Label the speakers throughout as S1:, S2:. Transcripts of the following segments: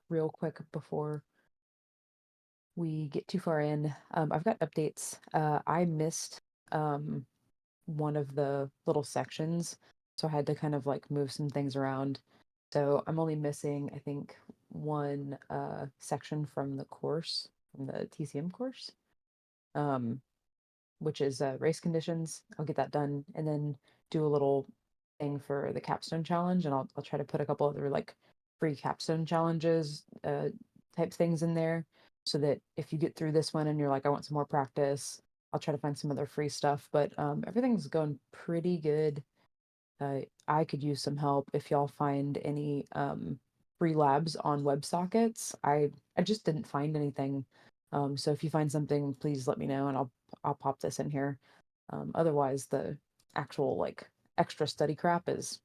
S1: Real quick before we get too far in, I've got updates. I missed um, one of the little sections, so I had to kind of like move some things around. So I'm only missing, I think, one section from the course, from the TCM course, um, which is race conditions. I'll get that done and then do a little thing for the capstone challenge, and I'll try to put a couple other like free capstone challenges type things in there so that if you get through this one and you're like, I want some more practice, I'll try to find some other free stuff. But everything's going pretty good. I could use some help if y'all find any free labs on WebSockets. I just didn't find anything. So if you find something, please let me know and I'll pop this in here. Otherwise, the actual like extra study crap is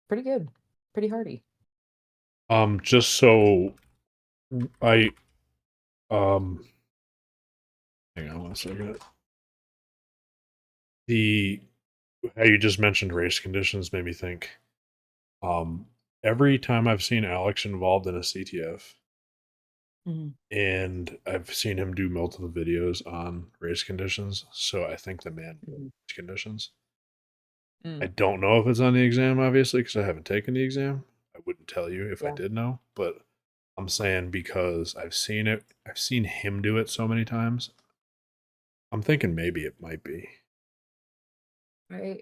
S1: pretty good, pretty hardy.
S2: Just so I hang on one second. The How you just mentioned race conditions made me think. Um, every time I've seen Alex involved in a CTF,
S1: Mhm.
S2: and I've seen him do multiple videos on race conditions, so I think the man
S1: Mhm.
S2: race conditions. I
S1: Mm,
S2: don't know if it's on the exam, obviously, because I haven't taken the exam. I wouldn't tell you if I
S1: yeah.
S2: did know, but I'm saying because I've seen him do it so many times. I'm thinking maybe it might be.
S1: I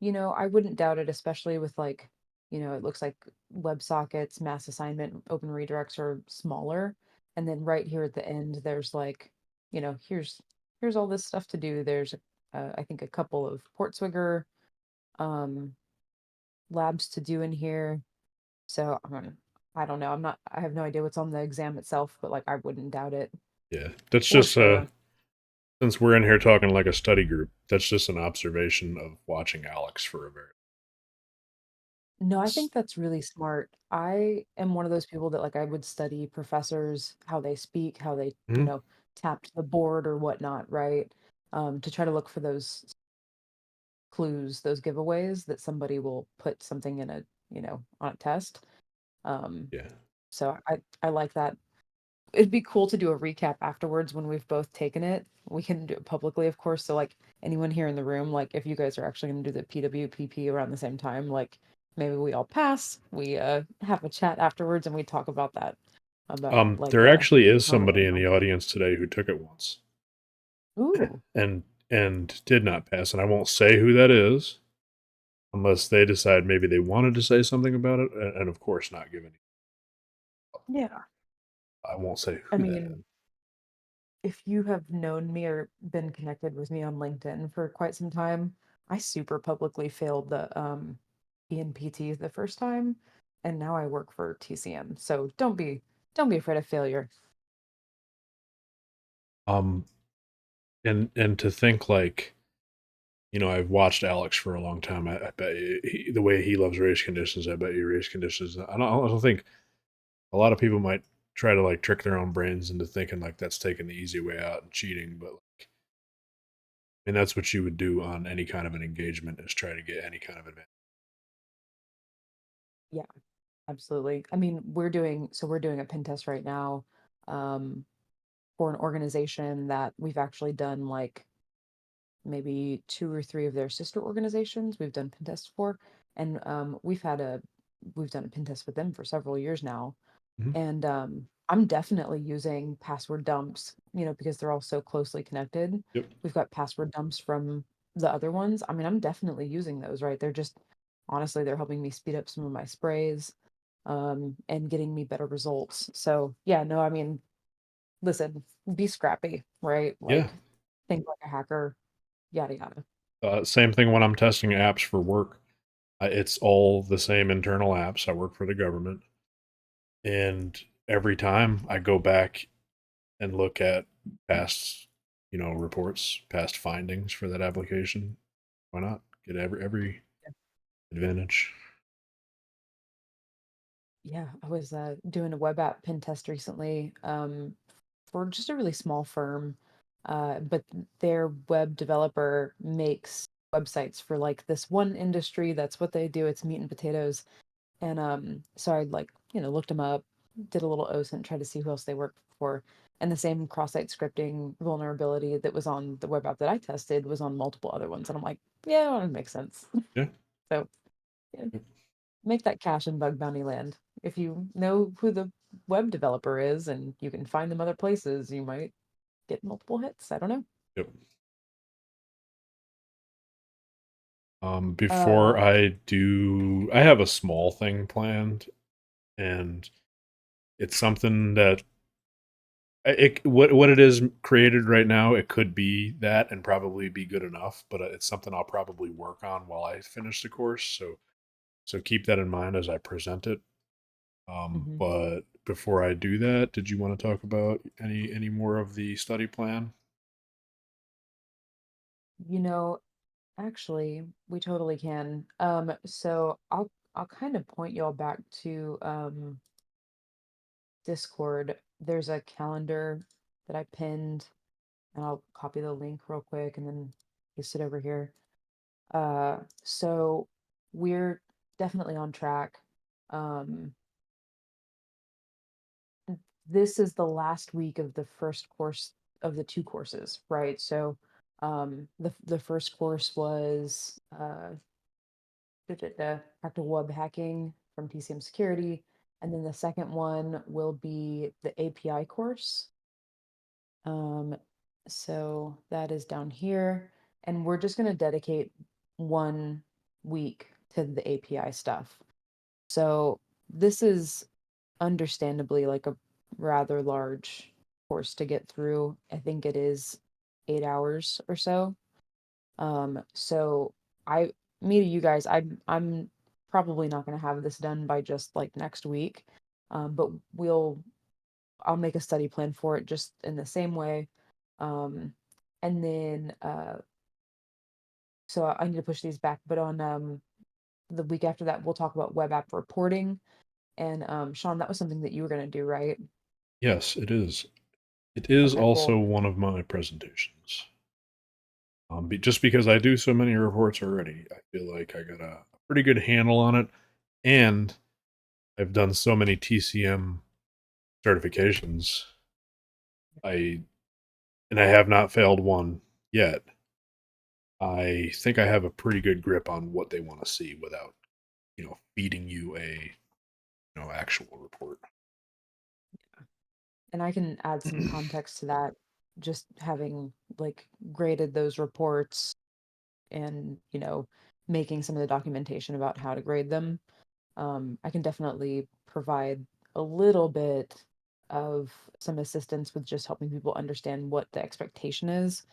S1: I wouldn't doubt it, especially with like, it looks like WebSockets, mass assignment, open redirects are smaller. And then right here at the end, there's like, here's all this stuff to do. There's, I think, a couple of Portswigger um, labs to do in here. So I don't know. I have no idea what's on the exam itself, but like, I wouldn't doubt it
S2: Yeah, that's
S1: for
S2: just
S1: sure.
S2: since we're in here talking like a study group, that's just an observation of watching Alex for a very.
S1: No, I think that's really smart. I am one of those people that like I would study professors, how they speak, how they,
S2: Mhm.
S1: tapped the board or whatnot, right? To try to look for those clues, those giveaways that somebody will put something in on a test. Um,
S2: Yeah.
S1: so I like that. It'd be cool to do a recap afterwards when we've both taken it. We can do it publicly, of course. So like anyone here in the room, like if you guys are actually going to do the PWPP around the same time, like maybe we all pass, we have a chat afterwards and we talk about that about like
S2: There actually is
S1: how it
S2: somebody
S1: went
S2: in
S1: on.
S2: the audience today who took it once
S1: Ooh,
S2: and did not pass, and I won't say who that is unless they decide maybe they wanted to say something about it, and of course not give any.
S1: yeah.
S2: I won't say
S1: I
S2: who that
S1: mean,
S2: is.
S1: if you have known me or been connected with me on LinkedIn for quite some time, I super publicly failed the ENPT the first time, and now I work for TCM. So don't be afraid of failure.
S2: Um, and to think like I've watched Alex for a long time. I bet the way he loves race conditions, I bet you race conditions. I don't think a lot of people might try to like trick their own brains into thinking like that's taking the easy way out and cheating, but and that's what you would do on any kind of an engagement is try to get any kind of advantage.
S1: Yeah, absolutely. I mean, we're doing a pen test right now, um, for an organization that we've actually done like maybe two or three of their sister organizations we've done pen tests for. And we've done a pen test with them for several years now.
S2: Mhm.
S1: And I'm definitely using password dumps, because they're all so closely connected.
S2: Yep.
S1: We've got password dumps from the other ones. I mean, I'm definitely using those, right? They're just honestly, they're helping me speed up some of my sprays, and getting me better results. So yeah, no, I mean, listen, be scrappy, right?
S2: Yeah.
S1: Like think like a hacker, yada yada.
S2: Same thing when I'm testing apps for work. It's all the same internal apps. I work for the government, and every time I go back and look at past, reports, past findings for that application. Why not get every advantage?
S1: Yeah, I was doing a web app pen test recently, for just a really small firm, but their web developer makes websites for like this one industry. That's what they do. It's meat and potatoes. And so I like, looked them up, did a little OSINT, tried to see who else they worked for. And the same cross-site scripting vulnerability that was on the web app that I tested was on multiple other ones. And I'm like, yeah, well, it makes sense.
S2: Yeah.
S1: So yeah,
S2: Yep.
S1: make that cache in bug bounty land. If you know who the web developer is and you can find them other places, you might get multiple hits. I don't know.
S2: Yep. Before
S1: Uh,
S2: I do, I have a small thing planned, and it's something that what it is created right now. It could be that and probably be good enough, but it's something I'll probably work on while I finish the course. So keep that in mind as I present it.
S1: mhm.
S2: But before I do that, did you want to talk about any more of the study plan?
S1: You know, actually, we totally can. So I'll kind of point y'all back to Discord. There's a calendar that I pinned, and I'll copy the link real quick and then paste it over here. So we're definitely on track. Um, this is the last week of the first course of the two courses, right? So the first course was practical web hacking from TCM Security, and then the second one will be the API course. Um, so that is down here, and we're just going to dedicate 1 week to the API stuff. So this is understandably like a rather large course to get through. I think it is 8 hours or so. So I, me to you guys, I'm probably not going to have this done by just like next week. But I'll make a study plan for it just in the same way. Um, and then so I need to push these back, but on the week after that, we'll talk about web app reporting. And Sean, that was something that you were going to do, right?
S2: Yes, it is. It is
S1: Okay,
S2: also
S1: cool.
S2: one of my presentations. Just because I do so many reports already, I feel like I got a pretty good handle on it, and I've done so many TCM certifications. I I have not failed one yet. I think I have a pretty good grip on what they want to see without, feeding you a, actual report.
S1: And I can add some context to that, just having like graded those reports and, making some of the documentation about how to grade them. I can definitely provide a little bit of some assistance with just helping people understand what the expectation is.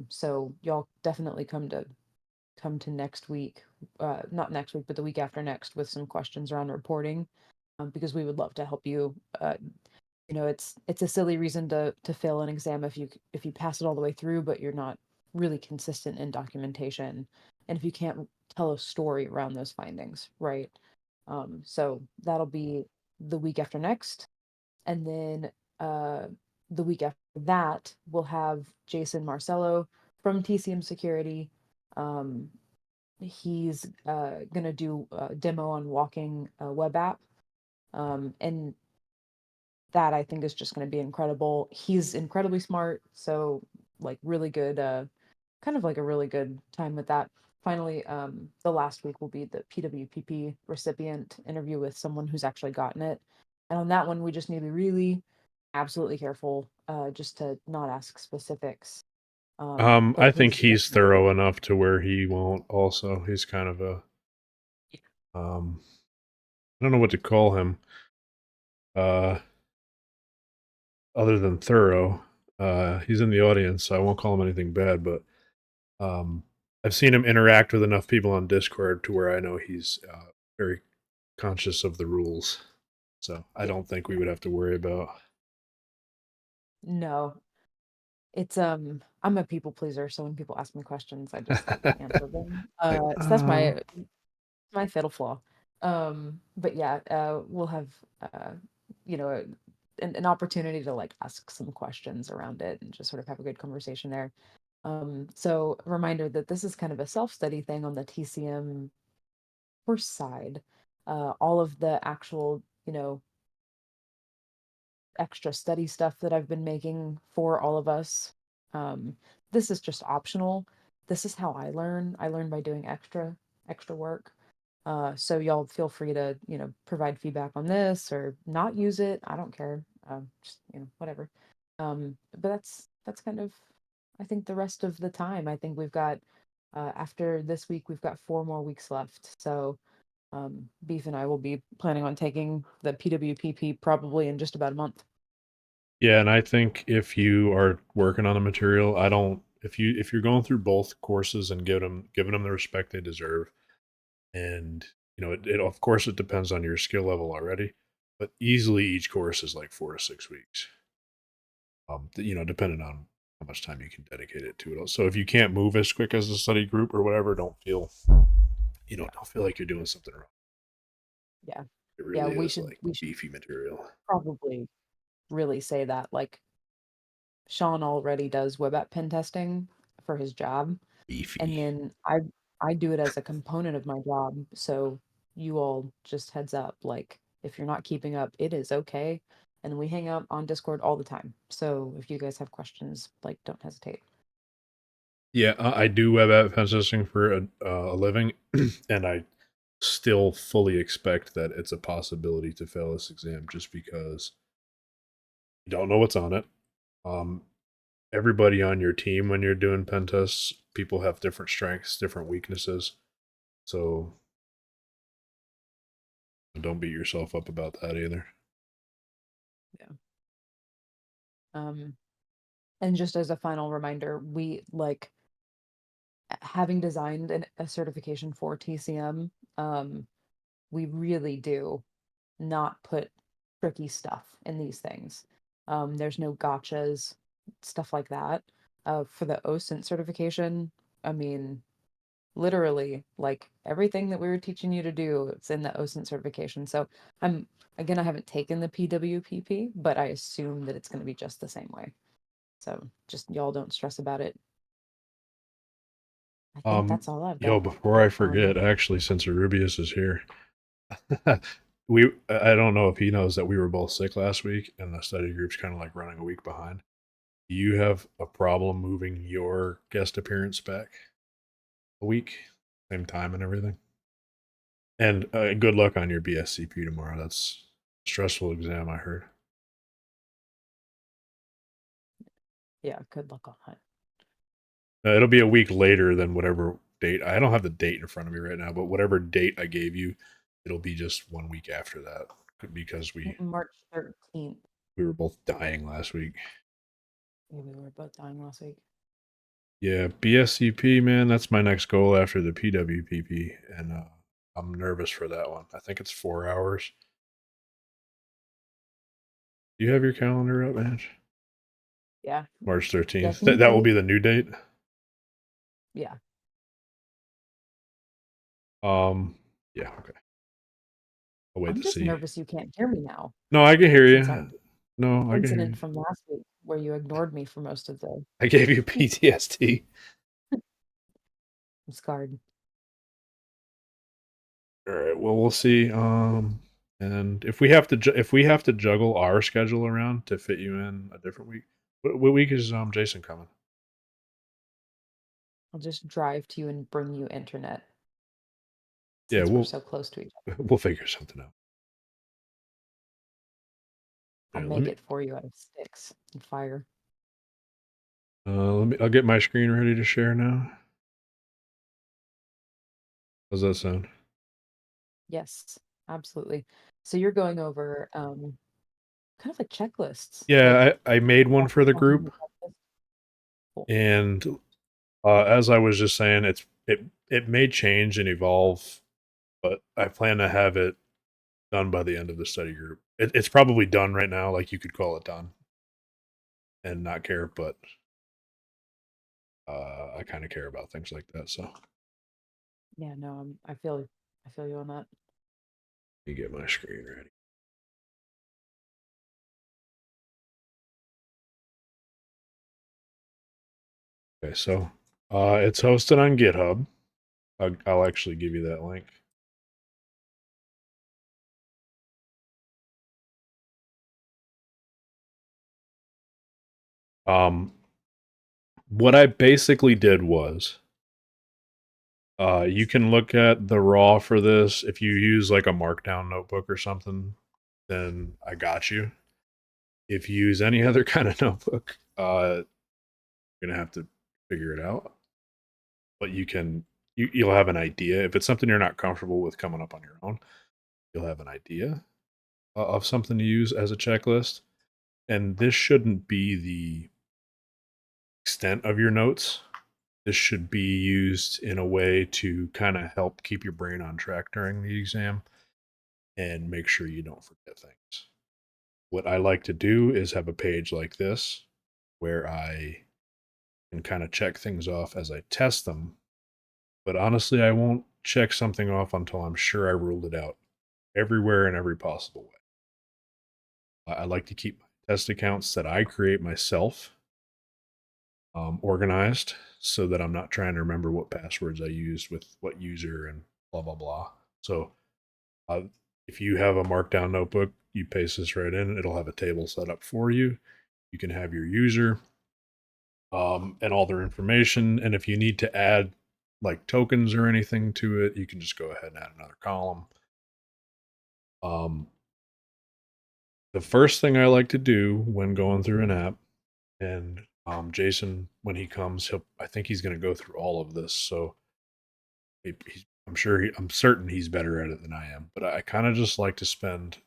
S1: So y'all definitely come to next week, not next week, but the week after next with some questions around reporting, because we would love to help you. It's a silly reason to fail an exam if you pass it all the way through, but you're not really consistent in documentation, and if you can't tell a story around those findings, right? So that'll be the week after next, and then uh, the week after that we'll have Jason Marcello from TCM Security. Um, he's gonna do a demo on walking a web app, and that I think is just going to be incredible. He's incredibly smart, so like really good, kind of like a really good time with that. Finally, the last week will be the PWPP recipient interview with someone who's actually gotten it, and on that one we just need to be really absolutely careful, just to not ask specifics. But
S2: I
S1: it
S2: think
S1: needs to
S2: he's
S1: definitely be.
S2: thorough enough to where he won't. Also, he's kind of a um, I don't know what to call him. Uh, other than thorough, he's in the audience, so I won't call him anything bad. But um, I've seen him interact with enough people on Discord to where I know he's very conscious of the rules. So I
S1: Yeah,
S2: don't think we
S1: yeah.
S2: would have to worry about.
S1: No, it's I'm a people pleaser, so when people ask me questions, I just like to answer them.
S2: like,
S1: So that's my fatal flaw. But yeah, we'll have uh, you know, an opportunity to like ask some questions around it and just sort of have a good conversation there. So reminder that this is kind of a self-study thing on the TCM course side. All of the actual, extra study stuff that I've been making for all of us. Um, this is just optional. This is how I learn. I learn by doing extra work. So y'all feel free to, provide feedback on this or not use it. I don't care. Just, whatever. But that's kind of, I think, the rest of the time. I think we've got after this week, we've got 4 more weeks left. So Beef and I will be planning on taking the PWPP probably in just about a month.
S2: Yeah, and I think if you are working on a material, I don't if you're going through both courses and giving them the respect they deserve, and it of course it depends on your skill level already, but easily each course is like 4 to 6 weeks. Depending on how much time you can dedicate it to it. So if you can't move as quick as a study group or whatever,
S1: Yeah,
S2: don't feel like you're doing something wrong.
S1: yeah,
S2: It
S1: yeah.
S2: really
S1: We
S2: is
S1: should
S2: like
S1: we should
S2: beefy material.
S1: probably really say that. Like Sean already does web app pen testing for his job, and
S2: Beefy.
S1: then I do it as a component of my job. So you all just heads up, like if you're not keeping up, it is okay. And we hang out on Discord all the time. So if you guys have questions, like don't hesitate.
S2: Yeah, I do web app pen testing for a living, and I still fully expect that it's a possibility to fail this exam just because you don't know what's on it. Um, Everybody on your team when you're doing pen tests, people have different strengths, different weaknesses. So don't beat yourself up about that either.
S1: Yeah. Um, and just as a final reminder, we like having designed a certification for TCM, we really do not put tricky stuff in these things. There's no gotchas, stuff like that. For the OSINT certification, I mean, literally, like everything that we were teaching you to do, it's in the OSINT certification. So I'm again, I haven't taken the PWPP, but I assume that it's going to be just the same way. So just y'all don't stress about it. I think
S2: Um,
S1: that's all I've got
S2: Yo, before I
S1: on.
S2: forget, actually, since Arubius is here, I don't know if he knows that we were both sick last week, and the study group's kind of like running a week behind. Do you have a problem moving your guest appearance back a week, same time and everything? And good luck on your BSCP tomorrow. That's a stressful exam, I heard.
S1: Yeah, good luck on that.
S2: It'll be a week later than whatever date. I don't have the date in front of me right now, but whatever date I gave you, it'll be just 1 week after that because
S1: March 13th.
S2: we were both dying last week.
S1: Yeah, we were both dying last week.
S2: Yeah, BSCP, man, that's my next goal after the PWPP, and I'm nervous for that one. I think it's 4 hours. Do you have your calendar up, man?
S1: Yeah,
S2: March 13th. That will
S1: definitely.
S2: be the new date.
S1: Yeah,
S2: Um, yeah, okay. I'll wait
S1: I'm
S2: to
S1: just
S2: see.
S1: nervous you can't hear me now
S2: No, I can hear
S1: since
S2: you.
S1: our
S2: No, I can hear
S1: incident
S2: you.
S1: from last week where you ignored me for most of the.
S2: I gave you PTSD.
S1: I'm scarred.
S2: All right. Well, we'll see. And if we have to if we have to juggle our schedule around to fit you in a different week, what week is Jason coming?
S1: I'll just drive to you and bring you internet
S2: Yeah,
S1: since we're so close to each other.
S2: we'll figure something out.
S1: I'll
S2: Yeah,
S1: make it for you out of sticks and fire.
S2: let me. I'll get my screen ready to share now. How's that sound?
S1: Yes, absolutely. So you're going over kind of like checklists, like
S2: Yeah, I made one for the
S1: walking
S2: group,
S1: the checklist. Cool.
S2: and as I was just saying, it may change and evolve, but I plan to have it done by the end of the study group. It's probably done right now, like you could call it done and not care, but I kind of care about things like that. So let
S1: Yeah, no, I feel you on that.
S2: me get my screen ready. Okay, so it's hosted on GitHub. I'll actually give you that link. What I basically did was, you can look at the raw for this. If you use like a markdown notebook or something, then I got you. If you use any other kind of notebook, you're gonna have to figure it out. But you'll have an idea. If it's something you're not comfortable with coming up on your own, you'll have an idea of something to use as a checklist. And this shouldn't be the extent of your notes. This should be used in a way to kind of help keep your brain on track during the exam and make sure you don't forget things. What I like to do is have a page like this where I can kind of check things off as I test them. But honestly, I won't check something off until I'm sure I ruled it out everywhere in every possible way. I like to keep my test accounts that I create myself organized so that I'm not trying to remember what passwords I used with what user and blah, blah, blah. So uh, if you have a markdown notebook, you paste this right in, it'll have a table set up for you. You can have your user and all their information. And if you need to add like tokens or anything to it, you can just go ahead and add another column. Um, the first thing I like to do when going through an app, and Jason, when he comes, I think he's going to go through all of this. So I'm certain he's better at it than I am. But I kind of just like to spend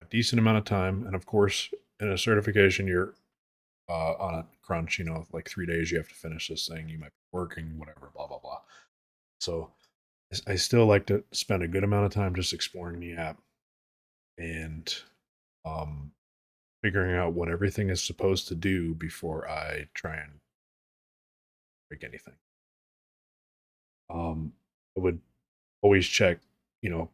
S2: a decent amount of time, and of course, in a certification, you're on a crunch. You know, like 3 days, you have to finish this thing. You might be working, whatever, blah blah blah. So I still like to spend a good amount of time just exploring the app and um, figuring out what everything is supposed to do before I try and break anything. I would always check, you know,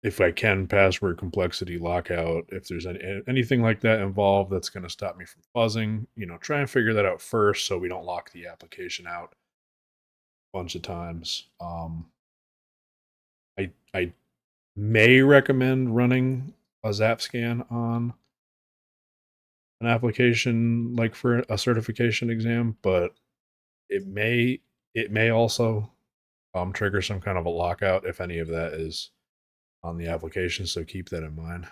S2: if I can, password complexity, lockout, if there's anything like that involved that's going to stop me from fuzzing, you know, try and figure that out first so we don't lock the application out a bunch of times. I may recommend running a Zap scan on an application like for a certification exam, but it may it may also trigger some kind of a lockout if any of that is on the application. So keep that in mind.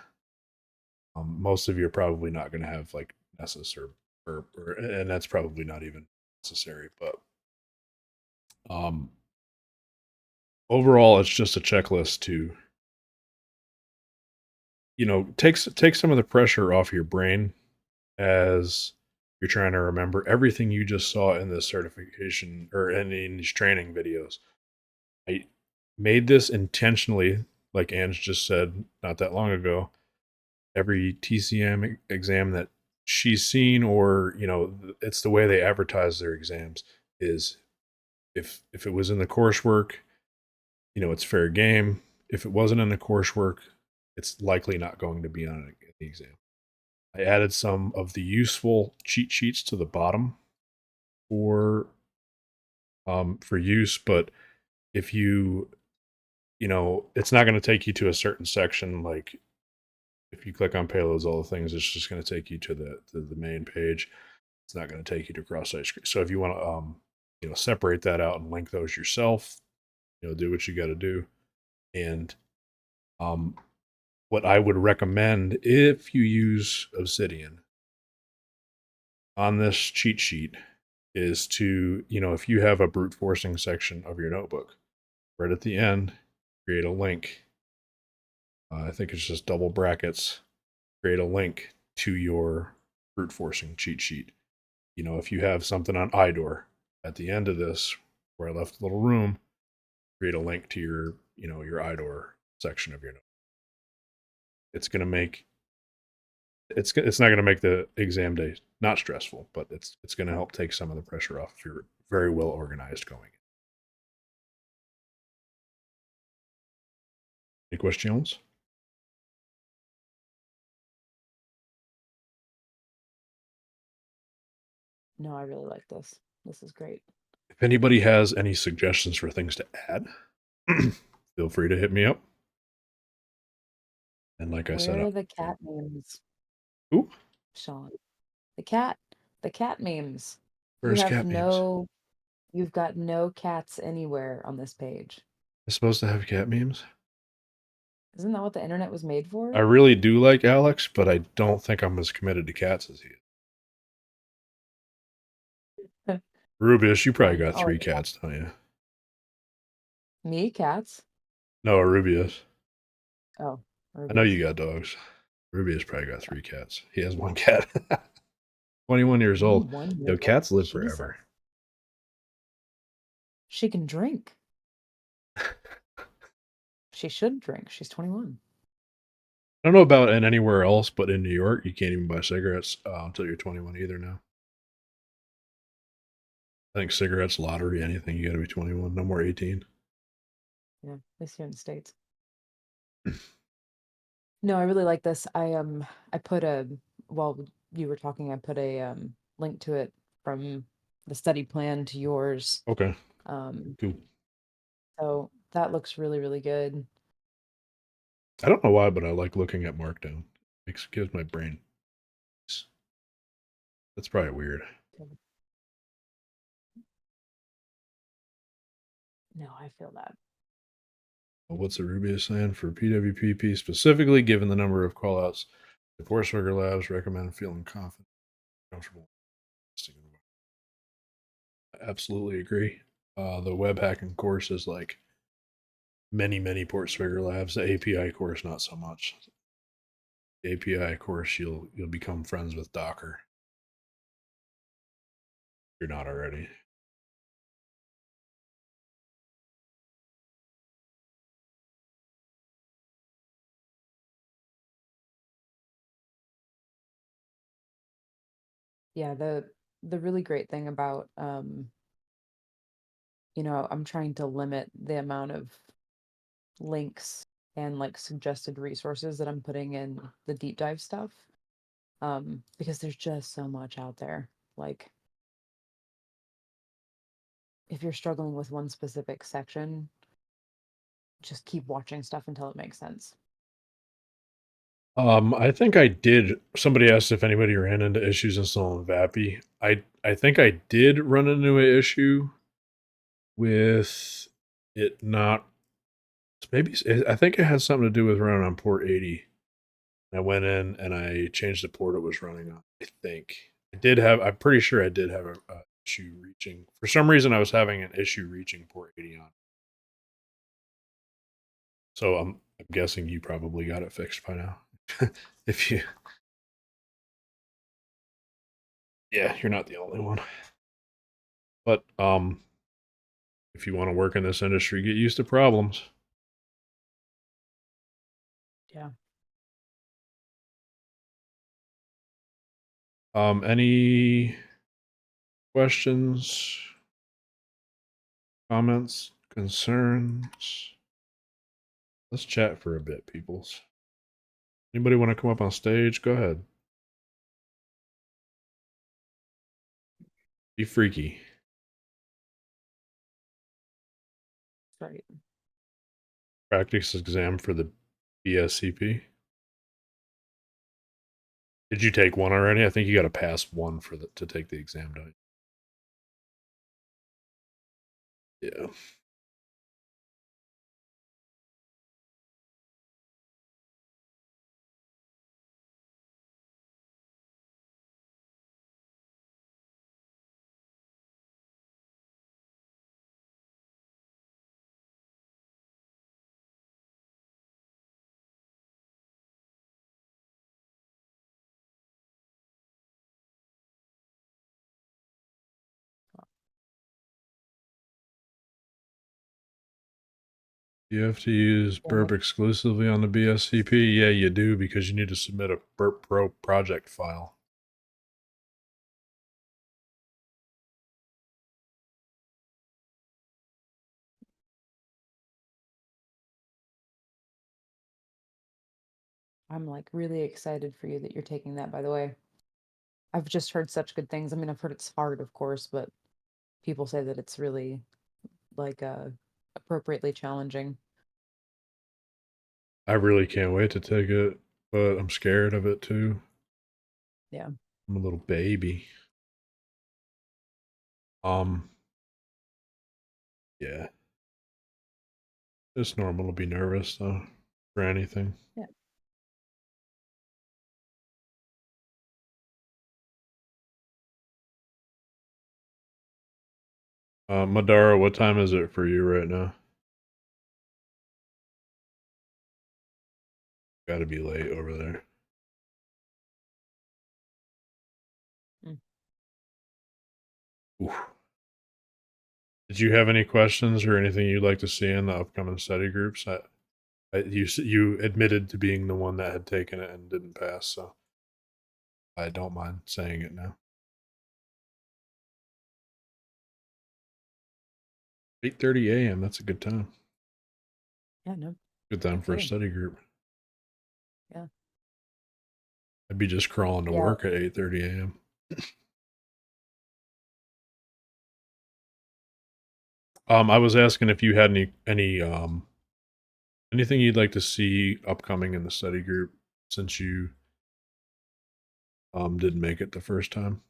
S2: Most of you are probably not going to have like Nessus and that's probably not even necessary. But um, overall, it's just a checklist to take some of the pressure off your brain as you're trying to remember everything you just saw in this certification or in these training videos. I made this intentionally, like Ange just said not that long ago. Every TCM exam that she's seen, or it's the way they advertise their exams, is if it was in the coursework, it's fair game. If it wasn't in the coursework, it's likely not going to be on the exam. I added some of the useful cheat sheets to the bottom for use, but if it's not going to take you to a certain section. Like if you click on payloads, all the things, it's just going to take you to the main page. It's not going to take you to cross-site screen. So if you want to separate that out and link those yourself, do what you got to do. And what I would recommend if you use Obsidian on this cheat sheet is to, if you have a brute forcing section of your notebook, right at the end, create a link. I think it's just double brackets, create a link to your brute forcing cheat sheet. If you have something on IDOR at the end of this, where I left a little room, create a link to your IDOR section of your note. It's not going to make the exam day not stressful, but it's going to help take some of the pressure off if you're very well organized going. Any questions?
S1: No, I really like this. This is great.
S2: If anybody has any suggestions for things to add, feel free to hit me up. And like I said,
S1: Where are the cat names,
S2: ooh,
S1: Sean? The cat. The cat memes. You
S2: Where's
S1: have
S2: cat memes?
S1: you've got no cats anywhere on this page.
S2: It's supposed to have cat memes.
S1: Isn't that what the internet was made
S2: I
S1: for?
S2: really do like Alex, but I don't think I'm as committed to cats as he is. Rubius, you probably got
S1: Oh,
S2: 3 cats, don't you?
S1: me, cats?
S2: No, Rubius.
S1: Oh,
S2: I know
S1: Rubius.
S2: you got dogs. Rubius probably got 3 cats. He has 1 cat. 21 years old.
S1: 21
S2: Yo,
S1: years old.
S2: cats live
S1: Jesus.
S2: forever.
S1: She can drink. She should drink. She's 21.
S2: I don't know about in anywhere else, but in New York, you can't even buy cigarettes until you're 21 either now. I think cigarettes, lottery, anything, you got to be 21. No more 18.
S1: Yeah, at least here in the States. No, I really like this. I put a while you were talking, I put a link to it from the study plan to yours.
S2: Okay,
S1: Um,
S2: cool.
S1: so that looks really, really good.
S2: I don't know why, but I like looking at Markdown. Gives my brain. That's probably weird.
S1: No, I feel that.
S2: What's the Rubius saying for PWPP specifically? Given the number of callouts, the Courseware Labs recommend feeling confident, comfortable. Absolutely agree. The web hacking course is like many Portswigger Labs. The API course, not so much. The API course, you'll become friends with Docker. If you're not already.
S1: Yeah, the really great thing about I'm trying to limit the amount of links and like suggested resources that I'm putting in the deep dive stuff. Because there's just so much out there. Like if you're struggling with one specific section, just keep watching stuff until it makes sense.
S2: I think I did. Somebody asked if anybody ran into issues installing VAPI. I think I did run into an issue with it not. Maybe I think it had something to do with running on port 80. I went in and I changed the port it was running on. I think I did have. I'm pretty sure I did have a issue reaching. For some reason, I was having an issue reaching port 80 on. So I'm guessing you probably got it fixed by now. If you, yeah, you're not the only one. But if you want to work in this industry, get used to problems.
S1: Yeah.
S2: Any questions, comments, concerns? Let's chat for a bit, peoples. Anybody want to come up on stage? Go ahead. Be freaky.
S1: Right.
S2: Practice exam for the BSCP. Did you take one already? I think you got to pass one to take the exam, don't you? Yeah. You have to use Burp exclusively on the BSCP? Yeah, you do, because you need to submit a Burp Pro project file.
S1: I'm like really excited for you that you're taking that, by the way. I've just heard such good things. I mean, I've heard it's hard, of course, but people say that it's really like appropriately challenging.
S2: I really can't wait to take it, but I'm scared of it too.
S1: Yeah.
S2: I'm a little baby. Um, yeah, it's normal to be nervous though for anything.
S1: Yeah.
S2: Madara, what time is it for you right now? Got to be late over there.
S1: Mm.
S2: Oof. Did you have any questions or anything you'd like to see in the upcoming study groups? You admitted to being the one that had taken it and didn't pass, so I don't mind saying it now. 8:30 a.m. That's a good time.
S1: Yeah, no,
S2: Good time
S1: no
S2: for a
S1: kidding.
S2: study group.
S1: Yeah.
S2: I'd be just crawling to
S1: Yeah.
S2: work at 8:30 a.m. I was asking if you had any anything you'd like to see upcoming in the study group since you didn't make it the first time.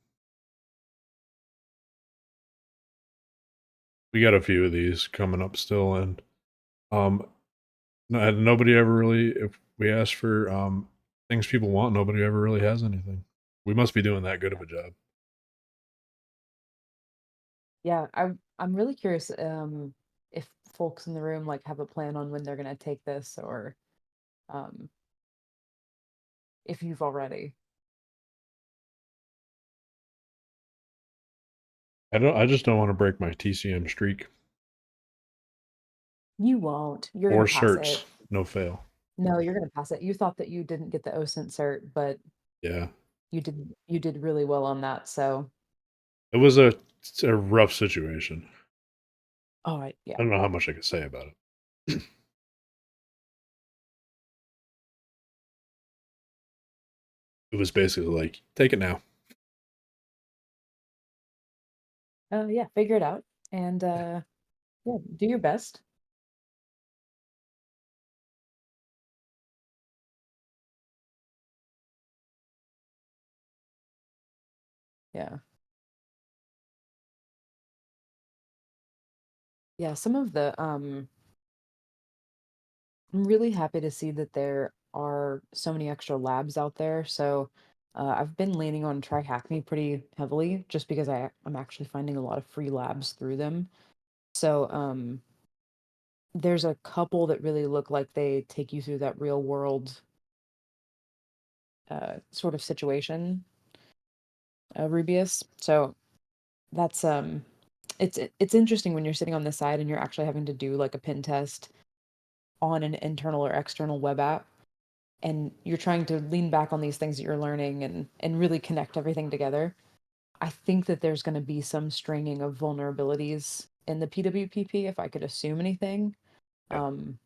S2: We got a few of these coming up still, and um, nobody ever really. If we ask for things people want, nobody ever really has anything. We must be doing that good of a job.
S1: Yeah, I'm really curious if folks in the room like have a plan on when they're gonna take this or um if you've already.
S2: I don't. I just don't want to break my TCM streak.
S1: You won't. You're gonna
S2: Four
S1: pass
S2: certs,
S1: it.
S2: no fail.
S1: No, you're gonna pass it. You thought that you didn't get the OSINT cert, but
S2: Yeah,
S1: you did really well on that. So,
S2: it was a rough situation.
S1: all right, yeah.
S2: I don't know how much I could say about it. It was basically like, take it now.
S1: Yeah, figure it out and yeah, do your best. Yeah. Yeah, some of the I'm really happy to see that there are so many extra labs out there. So I've been leaning on Try Hack Me pretty heavily just because I'm actually finding a lot of free labs through them. So there's a couple that really look like they take you through that real world sort of situation, Rubius. So that's it's interesting when you're sitting on the side and you're actually having to do like a pen test on an internal or external web app and you're trying to lean back on these things that you're learning and really connect everything together. I think that there's going to be some stringing of vulnerabilities in the PWPP if I could assume anything.
S2: Yeah.
S1: Um,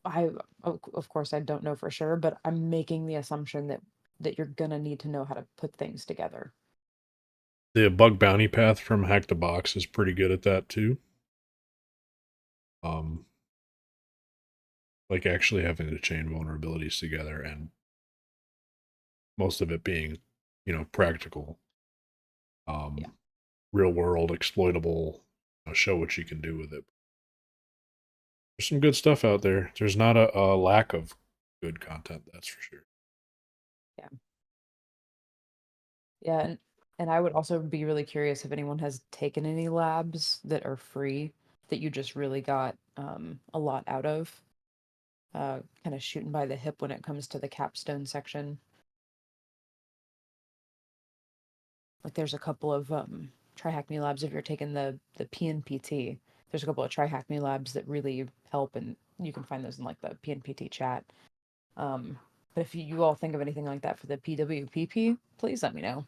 S1: I of course I don't know for sure, but I'm making the assumption that you're going to need to know how to put things together.
S2: The bug bounty path from Hack the Box is pretty good at that too. Um, like actually having to chain vulnerabilities together and most of it being, practical,
S1: Yeah.
S2: um, real world, exploitable, show what you can do with it. There's some good stuff out there. There's not a lack of good content, that's for sure.
S1: Yeah. Yeah, and I would also be really curious if anyone has taken any labs that are free that you just really got a lot out of. Kind of shooting by the hip when it comes to the capstone section. Like there's a couple of Try Hack Me labs if you're taking the PNPT. There's a couple of Try Hack Me labs that really help, and you can find those in like the PNPT chat. But if you all think of anything like that for the PWPP, please let me know.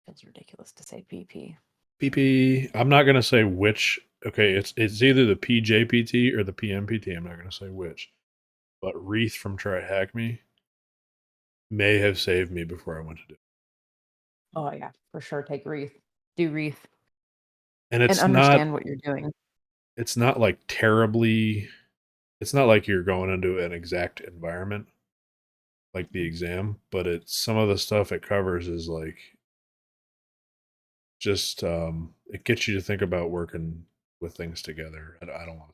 S1: It's ridiculous to say PP.
S2: PP. I'm not gonna say which. Okay, it's either the PJPT or the PMPT. I'm not gonna say which. But Wreath from Try Hack Me may have saved me before I went to do it.
S1: Oh yeah, for sure. Take wreath, do wreath,
S2: And
S1: and
S2: it's not
S1: understand what you're doing.
S2: it's not like terribly it's not like you're going into an exact environment like the
S1: Mhm.
S2: exam, but it's some of the stuff it covers is like just it gets you to think about working with things together. I don't want.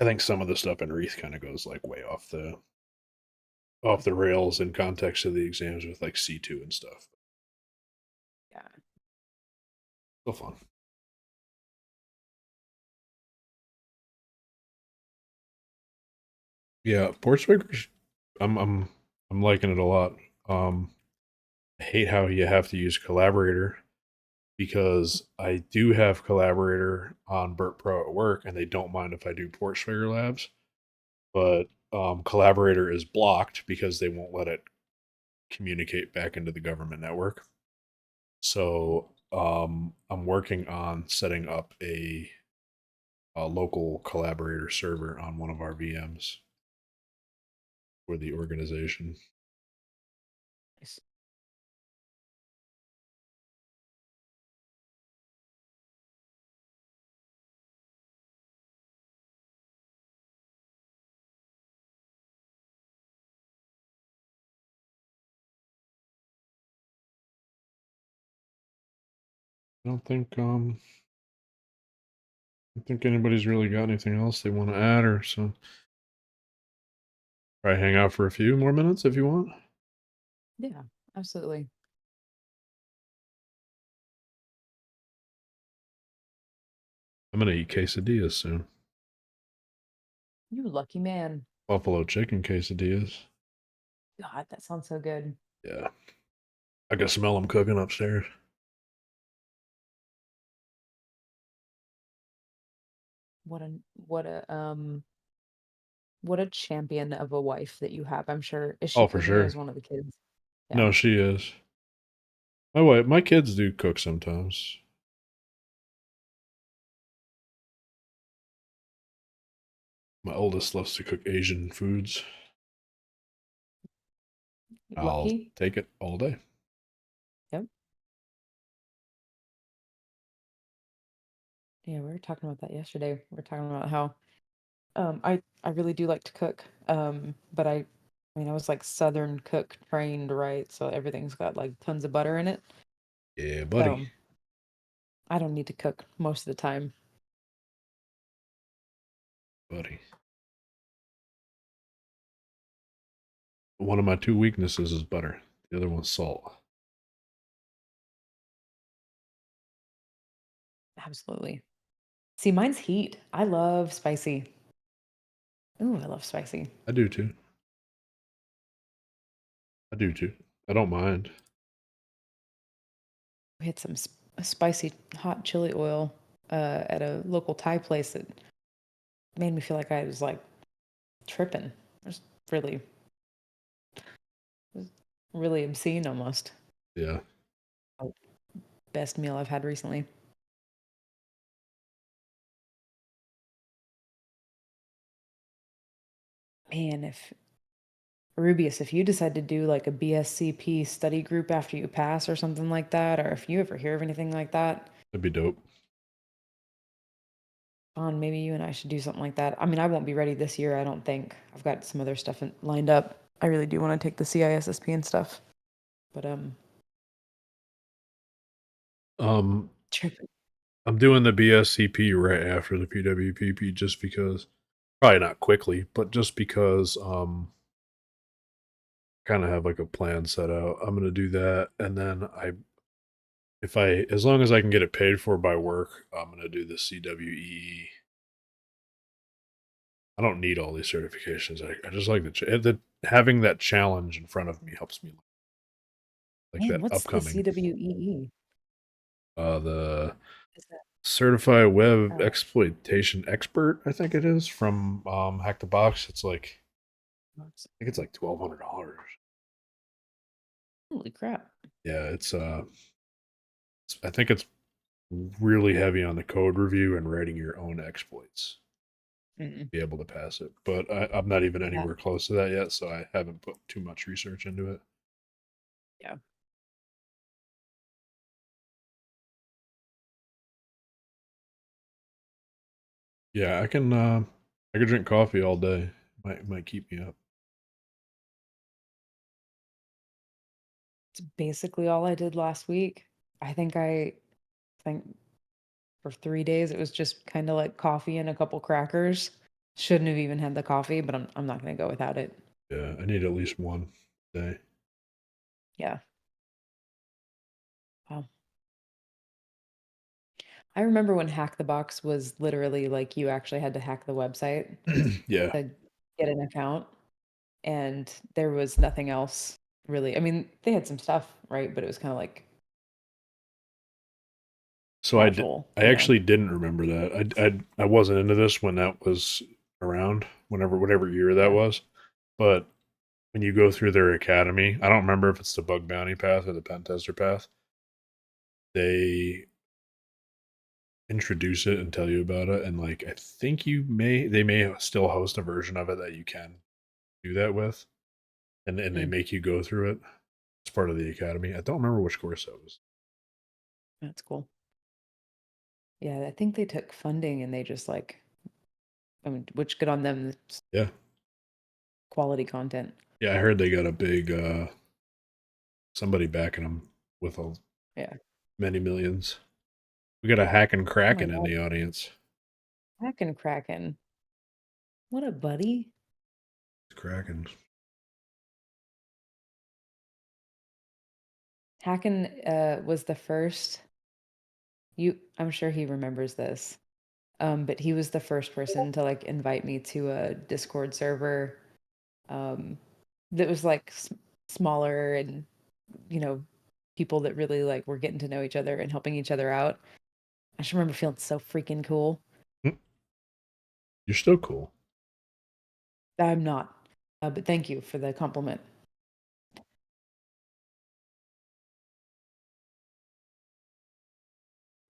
S2: I think some of the stuff in Wreath kind of goes like way off the rails in context of the exams with like C2 and stuff.
S1: Yeah.
S2: Still fun. Yeah, Portswigger's I'm liking it a lot. Um I hate how you have to use collaborator because I do have collaborator on Burt Pro at work and they don't mind if I do Portswigger labs, but collaborator is blocked because they won't let it communicate back into the government network. So I'm working on setting up a local collaborator server on one of our VMs for the organization.
S1: Nice.
S2: I don't think anybody's really got anything else they want to add or so. Try hang out for a few more minutes if you want.
S1: Yeah, absolutely.
S2: I'm gonna eat quesadillas soon.
S1: You lucky man.
S2: Buffalo chicken quesadillas.
S1: God, that sounds so good.
S2: Yeah, I can smell them cooking upstairs.
S1: What a what a what a champion of a wife that you have. I'm sure. Is she
S2: Oh, for
S1: cooking or
S2: sure.
S1: is one of the kids? Yeah.
S2: No, she is. My wife, my kids do cook sometimes. My oldest loves to cook Asian foods. I'll
S1: Lucky.
S2: take it all day.
S1: Yep. Yeah, we were talking about that yesterday. We were talking about how I really do like to cook. But I mean I was like Southern cook trained, right? So everything's got like tons of butter in it.
S2: Yeah, buddy,
S1: So I don't need to cook most of the time.
S2: buddy. One of my two weaknesses is butter. The other one's salt.
S1: Absolutely. See, mine's heat. I love spicy. Ooh, I love spicy.
S2: I do too. I do too. I don't mind.
S1: We had some spicy hot chili oil at a local Thai place that made me feel like I was like tripping. It was really, it was really obscene almost.
S2: Yeah.
S1: Oh, best meal I've had recently. Man, if Rubius, if you decide to do like a BSCP study group after you pass or something like that, or if you ever hear of anything like that,
S2: That'd be dope.
S1: maybe you and I should do something like that. I mean, I won't be ready this year, I don't think. I've got some other stuff lined up. I really do want to take the CISSP and stuff, but
S2: Um,
S1: tripping.
S2: I'm doing the BSCP right after the PWPP just because, probably not quickly, but just because kind of have like a plan set out. I'm gonna do that, and then if I, as long as I can get it paid for by work, I'm gonna do the CWEE. I don't need all these certifications. I just like having that challenge in front of me helps me like
S1: Man,
S2: that
S1: what's the
S2: upcoming.
S1: CWEE?
S2: The
S1: Is that
S2: Certified Web
S1: uh,
S2: Exploitation Expert, I think it is from Hack the Box. It's like I think it's like $1,200.
S1: holy crap.
S2: Yeah, I think it's really heavy on the code review and writing your own exploits
S1: Mm,
S2: to be able to pass it. But I'm not even
S1: yeah,
S2: anywhere close to that yet, so I haven't put too much research into it.
S1: yeah.
S2: Yeah, I can drink coffee all day. Might keep me up.
S1: It's basically all I did last week. I think for 3 days, it was just kinda like coffee and a couple crackers. Shouldn't have even had the coffee, but I'm not gonna go without it.
S2: Yeah, I need at least one day.
S1: Yeah. Wow. I remember when Hack the Box was literally like you actually had to hack the website
S2: Yeah.
S1: to get an account, and there was nothing else really. I mean, they had some stuff, right? But it was kinda like
S2: So
S1: casual,
S2: I actually didn't remember that. I wasn't into this when that was around, whenever whatever year that
S1: Yeah.
S2: was. But when you go through their academy, I don't remember if it's the bug bounty path or the pen tester path. They introduce it and tell you about it, and like I think they may still host a version of it that you can do that with, and they
S1: Mm,
S2: make you go through it. It's part of the academy. I don't remember which course that was.
S1: that's cool. Yeah, I think they took funding and they just like I mean, which good on them, it's
S2: Yeah,
S1: quality content.
S2: yeah. I heard they got a big somebody backing them with
S1: Yeah.
S2: many millions. We got a hack and
S1: Oh my
S2: Kraken in
S1: god,
S2: the audience.
S1: Hacking Kraken. What a buddy.
S2: Kraken.
S1: Hacken was the first you I'm sure he remembers this. But he was the first person to like invite me to a Discord server um that was like smaller and people that really like were getting to know each other and helping each other out. I just remember feeling so freaking cool.
S2: Mm, you're still cool.
S1: I'm not. But thank you for the compliment.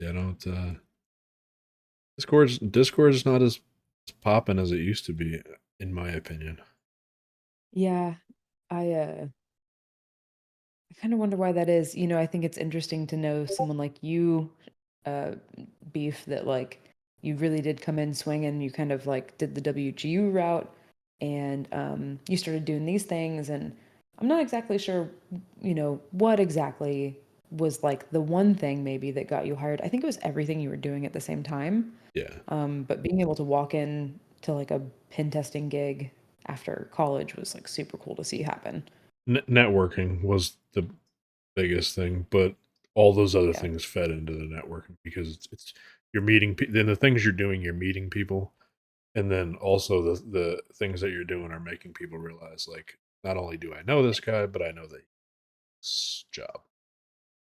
S2: Yeah, don't. Discord's not as popping as it used to be, in my opinion.
S1: Yeah, I kind of wonder why that is. I think it's interesting to know someone like you, uh, Beef, that like you really did come in swinging. You kind of like did the WGU route, and you started doing these things. And I'm not exactly sure, what exactly was like the one thing maybe that got you hired. I think it was everything you were doing at the same time.
S2: Yeah,
S1: But being able to walk in to like a pen testing gig after college was like super cool to see happen.
S2: networking was the biggest thing, but all those other
S1: Yeah.
S2: things fed into the networking because it's you're meeting then the things you're doing, you're meeting people, and then also the things that you're doing are making people realize like not only do I know this guy, but I know that job.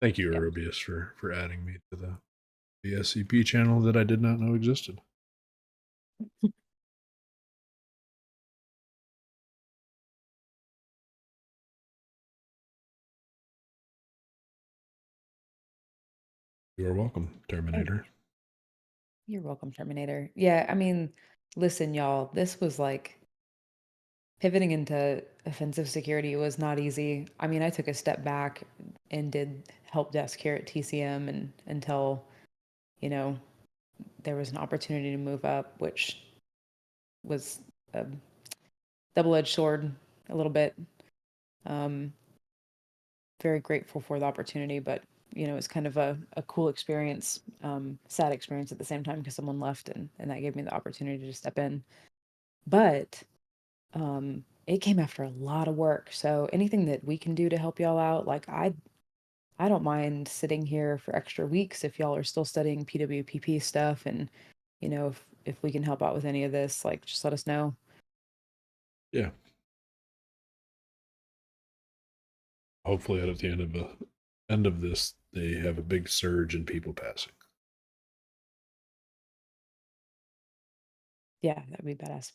S2: Thank you,
S1: Yeah.
S2: Arubius, for adding me to the SCP channel that I did not know existed. You are welcome,
S1: Yeah.
S2: Terminator.
S1: You're welcome, Terminator. Yeah, I mean, listen, y'all, this was like pivoting into offensive security was not easy. I mean, I took a step back and did help desk here at TCM and until, you know, there was an opportunity to move up, which was a double-edged sword a little bit. Um, Very grateful for the opportunity, but it's kind of a cool experience, sad experience at the same time because someone left and that gave me the opportunity to step in. But it came after a lot of work. So anything that we can do to help y'all out, like I don't mind sitting here for extra weeks if y'all are still studying PWPP stuff and if we can help out with any of this, like just let us know.
S2: Yeah. Hopefully, at the end of this, they have a big surge in people passing.
S1: Yeah, that'd be badass.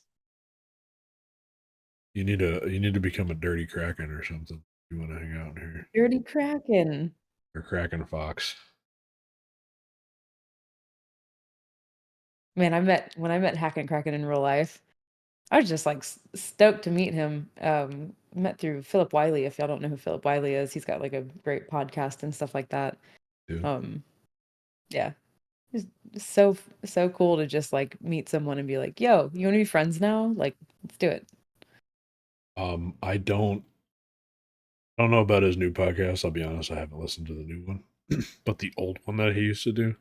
S2: You need to become a dirty kraken or something. If you want to hang out in here
S1: Dirty Kraken.
S2: or kraken fox.
S1: Man, when I met Hack and Kraken in real life, I was just like stoked to meet him. Met through Philip Wiley. If y'all don't know who Philip Wiley is, he's got like a great podcast and stuff like that.
S2: Too.
S1: Um, yeah, it's so cool to just like meet someone and be like, "Yo, you want to be friends now? Like, let's do it."
S2: I don't. I don't know about his new podcast. I'll be honest, I haven't listened to the new one, but the old one that he used to do,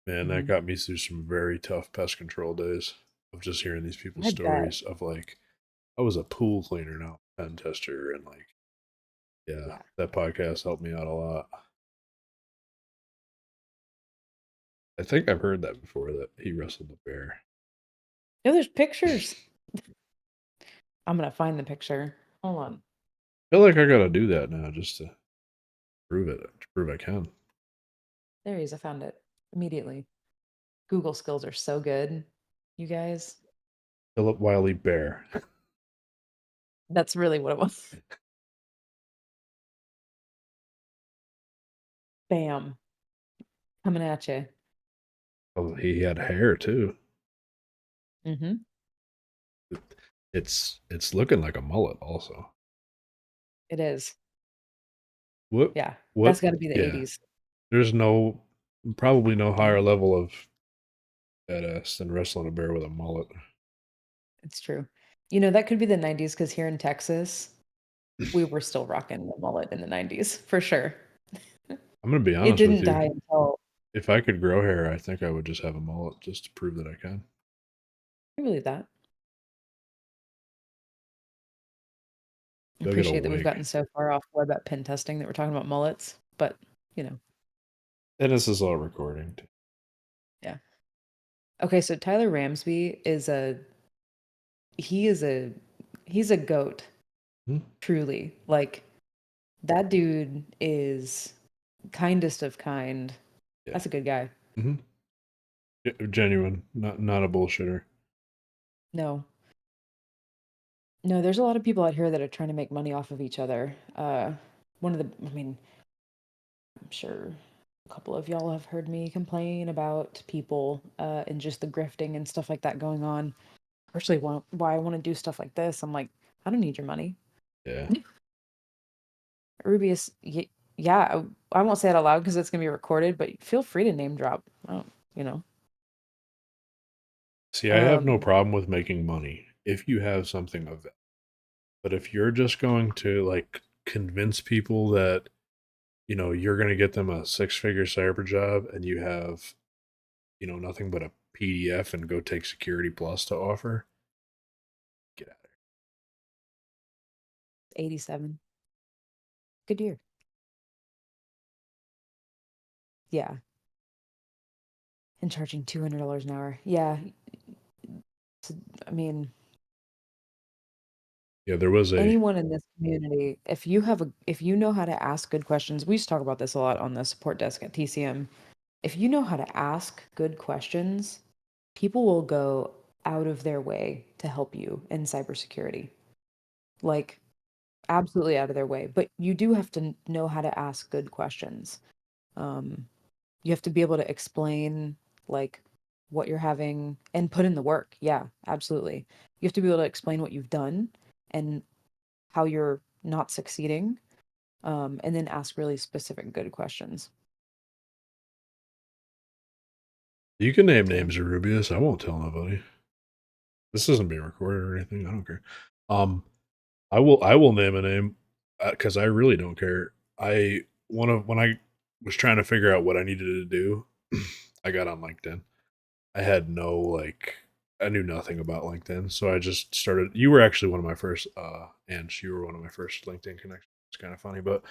S2: man, that
S1: Mhm.
S2: got me through some very tough pest control days of just hearing these people's
S1: I bet.
S2: stories of like, I was a pool cleaner now, pen tester, and like, yeah,
S1: Yeah.
S2: that podcast helped me out a lot. I think I've heard that before that he wrestled the bear.
S1: No, there's pictures. I'm gonna find the picture. Hold on.
S2: I feel like I gotta do that now just to prove it, to prove I can.
S1: There he is. I found it immediately. Google skills are so good, you guys.
S2: Philip Wiley Bear.
S1: That's really what it was. Bam. Coming at you.
S2: Oh, he had hair too.
S1: Mhm.
S2: It's looking like a mullet also.
S1: It is.
S2: What
S1: Yeah. That's
S2: what
S1: gotta be the
S2: yeah.
S1: 80s.
S2: There's probably no
S1: Yeah,
S2: higher level of badass than wrestling a bear with a mullet.
S1: it's true. You know, that could be the 90s because here in Texas, we were still rocking the mullet in the 90s for sure.
S2: I'm gonna be
S1: It
S2: honest with
S1: didn't
S2: you.
S1: die until
S2: If I could grow hair, I think I would just have a mullet just to prove that I can.
S1: I believe that.
S2: Go get a
S1: Appreciate that we've
S2: wig.
S1: gotten so far off web app pen testing that we're talking about mullets, but, you know,
S2: And this is all recording.
S1: yeah. Okay, so Tyler Ramsby he is a he's a goat,
S2: Hmm?
S1: truly. Like, that dude is kindest of kind.
S2: Yeah.
S1: That's a good guy.
S2: Hmm. Genuine, not a bullshitter.
S1: No. No, there's a lot of people out here that are trying to make money off of each other. I mean, I'm sure a couple of y'all have heard me complain about people and just the grifting and stuff like that going on. Especially why I want to do stuff like this. I'm like, I don't need your money.
S2: Yeah.
S1: Rubius, yeah, I won't say it out loud because it's gonna be recorded, but feel free to name drop. I don't, you know.
S2: See, I have no
S1: Um,
S2: problem with making money if you have something of it. But if you're just going to like convince people that, you're going to get them a six-figure cyber job and you have, nothing but a PDF and go take Security Plus to offer, get out of
S1: 87. Good year. Yeah. And charging $200 an hour. Yeah. I mean,
S2: here. Yeah, there was a
S1: anyone in this community, if you know how to ask good questions, we used to talk about this a lot on the support desk at TCM. If you know how to ask good questions, people will go out of their way to help you in cybersecurity. Like, absolutely out of their way. But you do have to know how to ask good questions. Um, you have to be able to explain like what you're having and put in the work. Yeah, absolutely. You have to be able to explain what you've done and how you're not succeeding, and then ask really specific good questions.
S2: you can name
S1: Yeah,
S2: names of Rubius. I won't tell nobody. This isn't being recorded or anything. I don't care. Um, I will name a name because I really don't care. When I was trying to figure out what I needed to do, I got on LinkedIn. I had no like I knew nothing about LinkedIn, so I just started. You were actually one of my first, and you were one of my first LinkedIn connections. It's kind of funny, but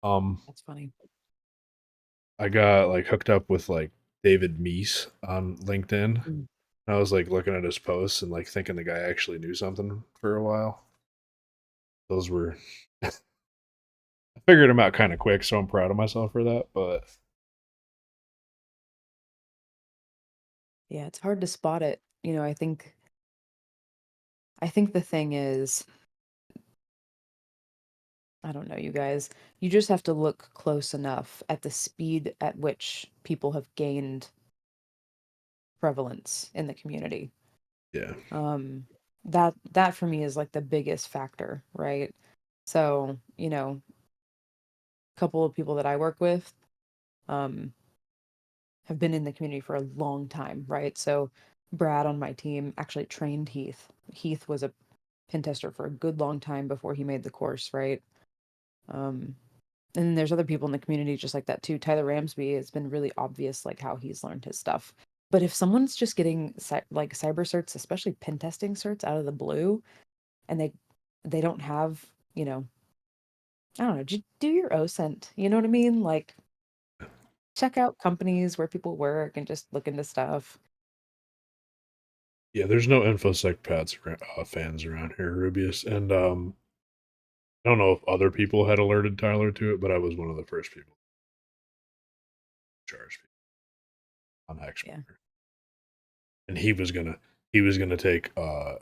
S2: um,
S1: that's funny.
S2: I got like hooked up with like David Meese on LinkedIn.
S1: Mm.
S2: I was like looking at his posts and like thinking the guy actually knew something for a while. Those were I figured him out kind of quick, so I'm proud of myself for that. But
S1: Yeah, it's hard to spot it. You know, I think the thing is, I don't know, you guys, you just have to look close enough at the speed at which people have gained prevalence in the community.
S2: yeah,
S1: Um, that for me is like the biggest factor, right? So, a couple of people that I work with, um, have been in the community for a long time, right? So Brad on my team actually trained Heath. Heath was a pen tester for a good long time before he made the course, right? And then there's other people in the community just like that too. Tyler Ramsby, it's been really obvious like how he's learned his stuff. But if someone's just getting like cyber certs, especially pen testing certs out of the blue, and they don't have, you know, I don't know, just do your OSINT. You know what I mean? Like check out companies where people work and just look into stuff.
S2: Yeah, there's no infosec fans around here, Rubius, and I don't know if other people had alerted Tyler to it, but I was one of the first people charged on
S1: Yeah.
S2: Hexmarker, and he was gonna take the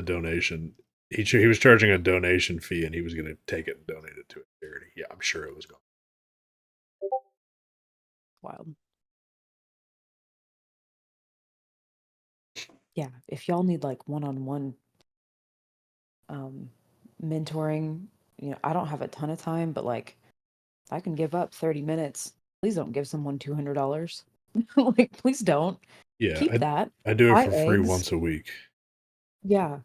S2: donation. He was charging a donation fee, and he was gonna take it and donate it to a charity. Yeah, I'm sure it was going.
S1: Wild. Yeah. If y'all need like one-on-one um mentoring, you know, I don't have a ton of time, but like I can give up 30 minutes. Please don't give someone $200. Like, please don't.
S2: Yeah,
S1: Keep that.
S2: I do it
S1: Buy
S2: for free
S1: eggs.
S2: once a week.
S1: Yeah.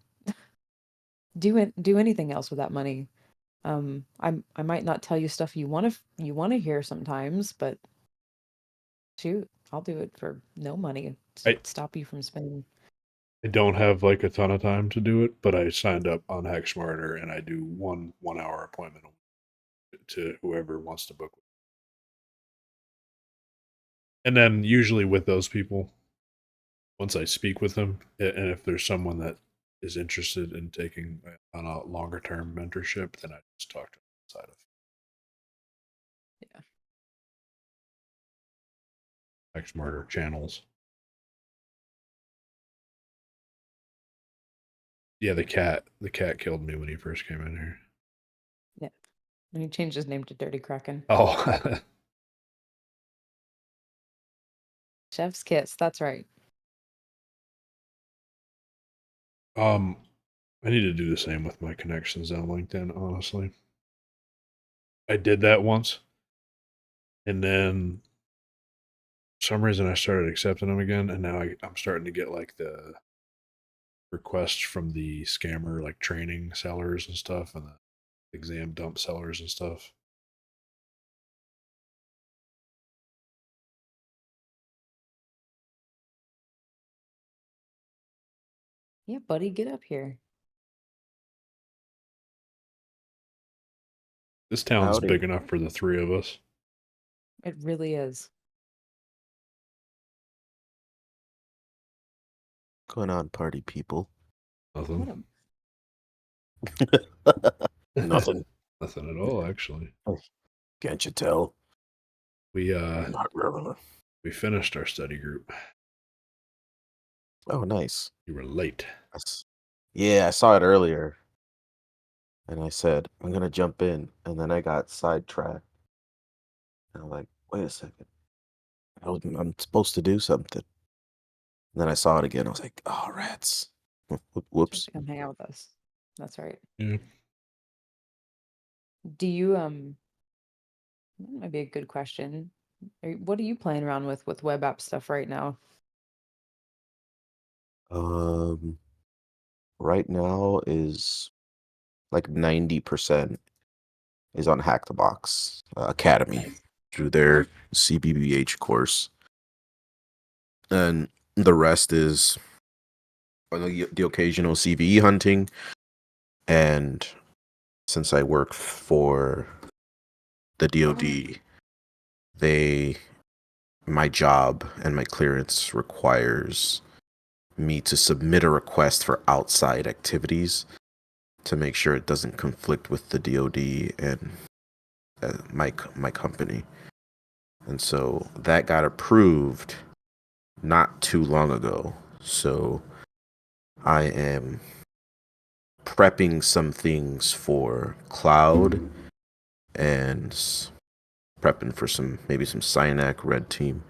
S1: Do anything else with that money. I might not tell you stuff you want to hear sometimes, but shoot, I'll do it for no money to
S2: I
S1: stop you from spending.
S2: I don't have like a ton of time to do it, but I signed up on Hexmarter and I do one hour appointment to whoever wants to book. And then usually with those people, once I speak with them, and if there's someone that is interested in taking on a longer term mentorship, then I just talk to them outside of
S1: Yeah.
S2: Hexmarter channels. Yeah, the cat killed me when he first came in here.
S1: Yeah. And he changed his name to Dirty Kraken.
S2: Oh,
S1: Chef's kiss. That's right.
S2: I need to do the same with my connections on LinkedIn. Honestly, I did that once, and then for some reason I started accepting them again, and now I'm starting to get like the requests from the scammer like training sellers and stuff, and the exam dump sellers and stuff.
S1: Yeah, buddy, get up here.
S2: This town's
S3: Howdy.
S2: big enough for the three of us.
S1: It really is.
S3: Going on, party people?
S1: What
S2: Nothing.
S1: a
S3: Nothing.
S2: Nothing at all, actually.
S3: Can't you tell?
S2: We
S3: Not really.
S2: we finished our study group.
S3: Oh, nice.
S2: You were late.
S3: Yeah, I saw it earlier, and I said I'm gonna jump in, and then I got sidetracked. And I'm like, wait a second, I'm supposed to do something. And then I saw it again. I was like, oh, rats.
S1: Try
S3: Whoops.
S1: to come hang out with us. That's right.
S2: Yeah.
S1: Do you that might be a good question. What are you playing around with web app stuff right now?
S3: Um, right now is like 90% is on Hack the Box Academy
S1: Nice.
S3: through their CBBH course. And the rest is the occasional CVE hunting. And since I work for the DoD, they my job and my clearance requires me to submit a request for outside activities to make sure it doesn't conflict with the DoD and my company. And so that got approved not too long ago. So I am prepping some things for cloud and prepping for maybe some Cynac red team.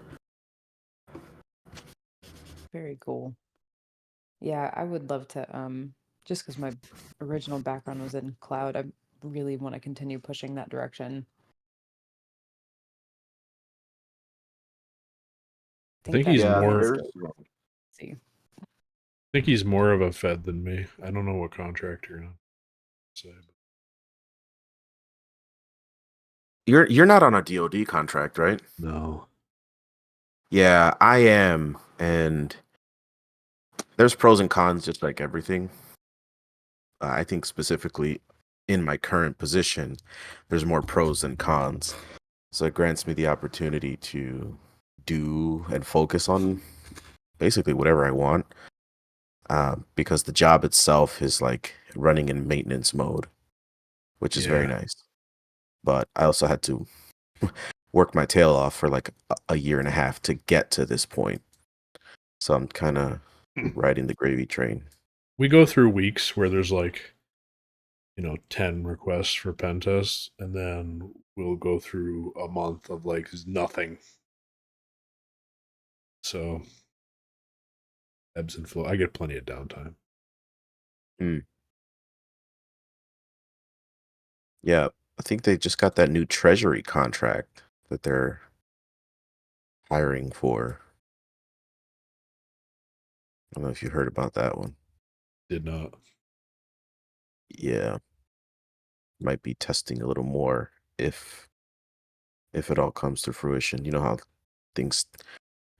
S1: Very cool. Yeah, I would love to just because my original background was in cloud, I really want to continue pushing that direction.
S2: I
S1: Think
S2: think
S1: that
S2: he's
S3: Yeah,
S1: pay
S2: more
S1: is
S3: there's
S1: good. See.
S2: I think he's more of a Fed than me. I don't know what contract you're on. Say,
S3: You're not on a DoD contract, right?
S2: No.
S3: Yeah, I am, and there's pros and cons, just like everything. I think specifically in my current position, there's more pros than cons. So it grants me the opportunity to do and focus on basically whatever I want, because the job itself is like running in maintenance mode, which is very
S2: Yeah.
S3: nice. But I also had to work my tail off for like a year and a half to get to this point. So I'm kind of riding the gravy train.
S2: We go through weeks where there's like, 10 requests for pen tests, and then we'll go through a month of like nothing. So ebbs and flow. I get plenty of downtime.
S3: Mm. Yeah, I think they just got that new Treasury contract that they're hiring for. I don't know if you heard about that one.
S2: Did not.
S3: Yeah, might be testing a little more if it all comes to fruition. You know how things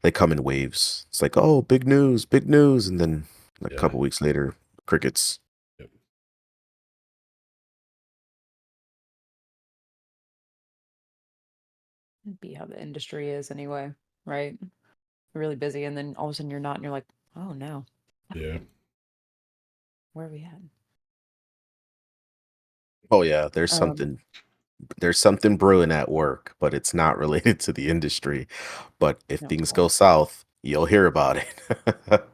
S3: they come in waves. It's like, oh, big news, and then a
S2: Yeah.
S3: couple weeks later, crickets.
S2: Yep.
S1: It'd be how the industry is anyway, right? Really busy, and then all of a sudden you're not, and you're like, oh no,
S2: Yeah.
S1: where are we at?
S3: Oh yeah,
S1: Um,
S3: there's something brewing at work, but it's not related to the industry. But if
S1: no,
S3: things
S1: well,
S3: go south, you'll hear about it.
S1: I can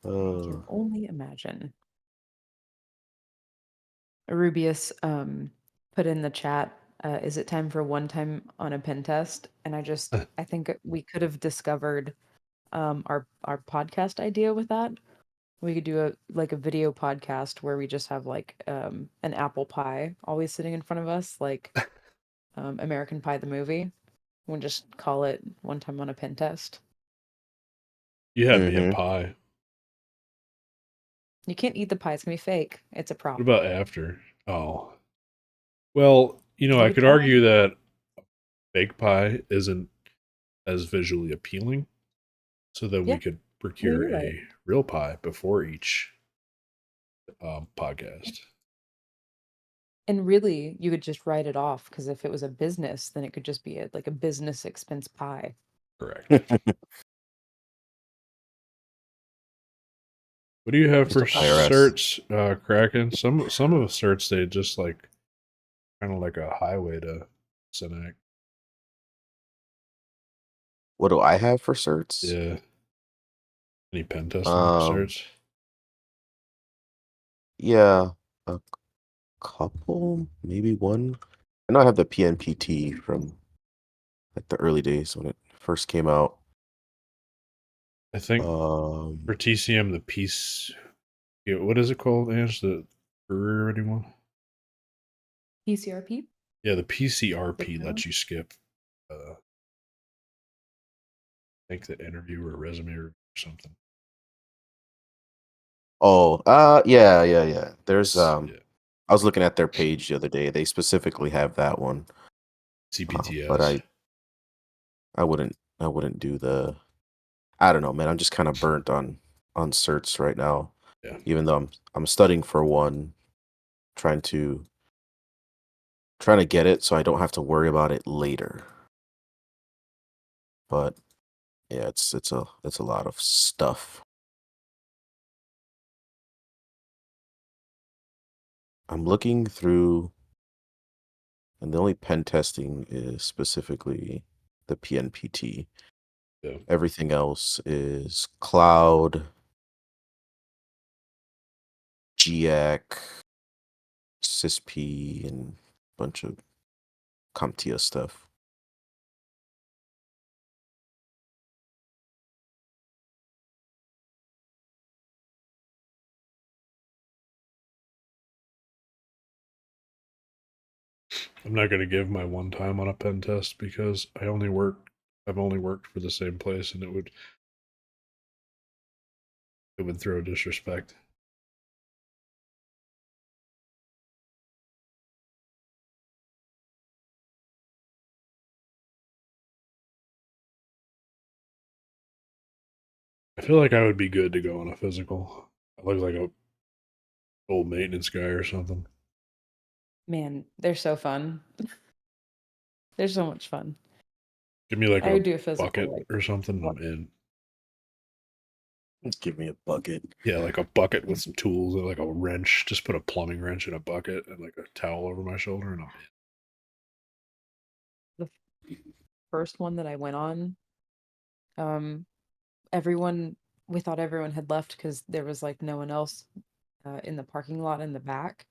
S3: Oh,
S1: only imagine. Rubius put in the chat, is it time for one time on a pen test? And I think we could have discovered our podcast idea with that. We could do a video podcast where we just have like an apple pie always sitting in front of us, like American Pie the movie. We'll just call it one time on a pen test.
S2: You had me at
S3: mm-hmm.
S2: pie.
S1: You can't eat the pie, it's gonna be fake. It's a
S2: What
S1: prop.
S2: about after? Oh. Well,
S1: So
S2: I
S1: we
S2: could
S1: tried.
S2: argue that fake pie isn't as visually appealing, so that we
S1: Yeah,
S2: could
S1: no,
S2: procure
S1: you're right.
S2: a real pie before each
S1: Yeah.
S2: podcast.
S1: And really, you could just write it off because if it was a business, then it could just be like a business expense pie.
S2: Correct. What do you have
S1: Just
S2: for
S1: a pie.
S3: IRS.
S2: certs, Kraken? Some of the certs they just like kind of like a highway to Synac.
S3: What do I have for certs?
S2: Yeah. Any pen testing
S3: Um,
S2: certs?
S3: yeah, a couple, maybe one. I know I have the PNPT from like the early days when it first came out.
S2: I think for
S3: Um,
S2: TCM the piece. Yeah, what is it called, Ange? The brewery one?
S1: PCRP?
S2: Yeah, the
S1: Skip
S2: PCRP
S1: around.
S2: lets you skip. Make the interview or resume or something.
S3: oh, yeah. There's
S2: Yeah,
S3: I was looking at their page the other day. They specifically have that one. But
S2: CPTS.
S3: I wouldn't do the. I don't know, man. I'm just kind of burnt on certs right now.
S2: Yeah,
S3: Even though I'm studying for one, trying to trying to get it so I don't have to worry about it later. But yeah, it's a lot of stuff. I'm looking through, and the only pen testing is specifically the PNPT.
S2: yeah.
S3: Everything else is cloud, GIAC, SysP, and a bunch of CompTIA stuff.
S2: I'm not gonna give my one time on a pen test because I've only worked for the same place, and it would throw disrespect. I feel like I would be good to go on a physical. I look like a old maintenance guy or something.
S1: Man, they're so fun. They're so much fun.
S2: Give me like
S1: I
S2: a
S1: would do a physical
S2: bucket
S1: like
S2: or something.
S1: what?
S2: I'm in.
S3: Give me a bucket.
S2: Yeah, like a bucket with some tools and like a wrench. Just put a plumbing wrench in a bucket and like a towel over my shoulder, and I'm
S1: The first one that I went on, um, everyone we thought everyone had left because there was like no one else in the parking lot in the back.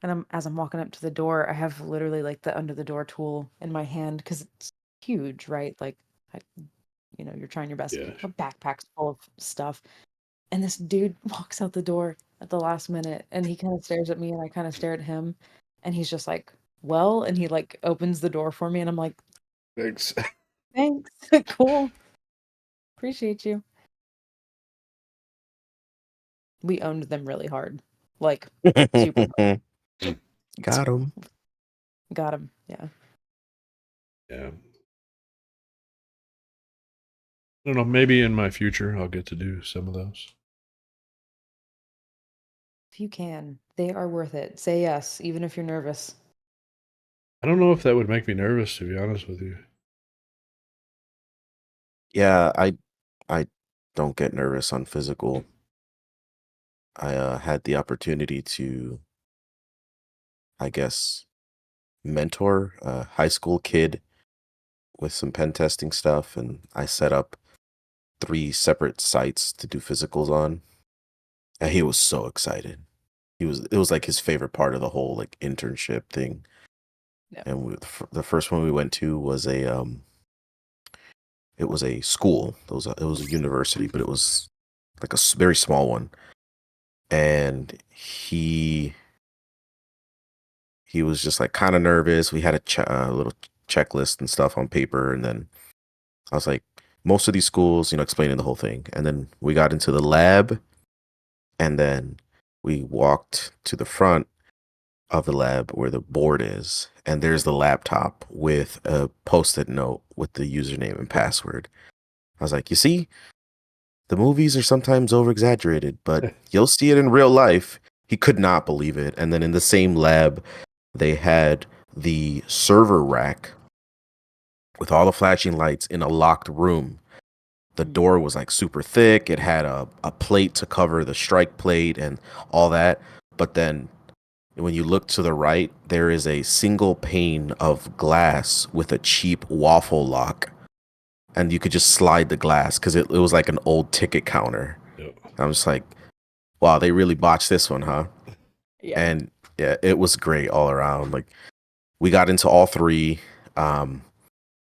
S1: And as I'm walking up to the door, I have literally like the under the door tool in my hand because it's huge, right? Like, I, you're trying your best.
S2: in.
S1: My backpack's full of stuff, and this dude walks out the door at the last minute, and he kind of stares at me, and I kind of stare at him, and he's just like, "Well," and he like opens the door for me, and I'm like,
S2: Yeah, thanks.
S1: "Thanks, cool, appreciate you." We owned them really hard, like super hard.
S3: Got him.
S1: Got him, yeah.
S2: Yeah. I don't know. Maybe in my future I'll get to do some of those.
S1: If you can, they are worth it. Say yes, even if you're nervous.
S2: I don't know if that would make me nervous, to be honest with you.
S3: Yeah, I don't get nervous on physical. I had the opportunity to, I guess, mentor a high school kid with some pen testing stuff, and I set up 3 separate sites to do physicals on. And he was so excited. It was like his favorite part of the whole like internship thing.
S1: Yeah.
S3: And the first one we went to was it was a school. It was a university, but it was like a very small one. And he was just like kind of nervous. We had a little checklist and stuff on paper, and then I was like, most of these schools, explaining the whole thing. And then we got into the lab, and then we walked to the front of the lab where the board is, and there's the laptop with a post-it note with the username and password. I was like, you see, the movies are sometimes over exaggerated, but you'll see it in real life. He could not believe it. And then in the same lab, they had the server rack with all the flashing lights in a locked room. The door was like super thick. It had a plate to cover the strike plate and all that. But then when you look to the right, there is a single pane of glass with a cheap waffle lock. And you could just slide the glass because it was like an old ticket counter.
S2: Yep.
S3: I'm just like, wow, they really botched this one, huh?
S1: Yeah.
S3: And yeah, it was great all around. Like we got into all 3.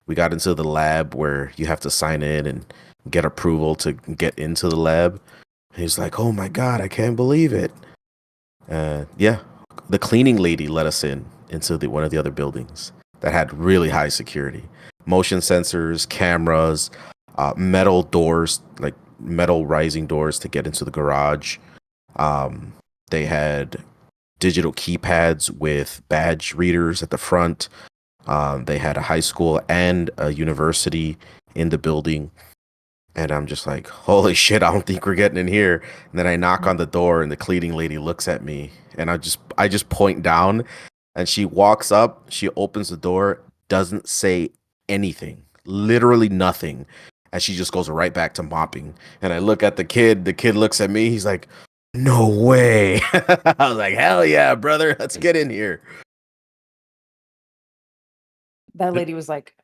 S3: We got into the lab where you have to sign in and get approval to get into the lab. He's like, "Oh my god, I can't believe it." Yeah, the cleaning lady let us into one of the other buildings that had really high security, motion sensors, cameras, metal doors, like metal rising doors to get into the garage. Um, they had digital keypads with badge readers at the front. They had a high school and a university in the building. And I'm just like, holy shit, I don't think we're getting in here. And then I knock on the door and the cleaning lady looks at me and I just point down and she walks up, she opens the door, doesn't say anything, literally nothing. And she just goes right back to mopping. And I look at the kid looks at me, he's like, no way. I was like, hell yeah, brother, let's get in here.
S1: That lady was like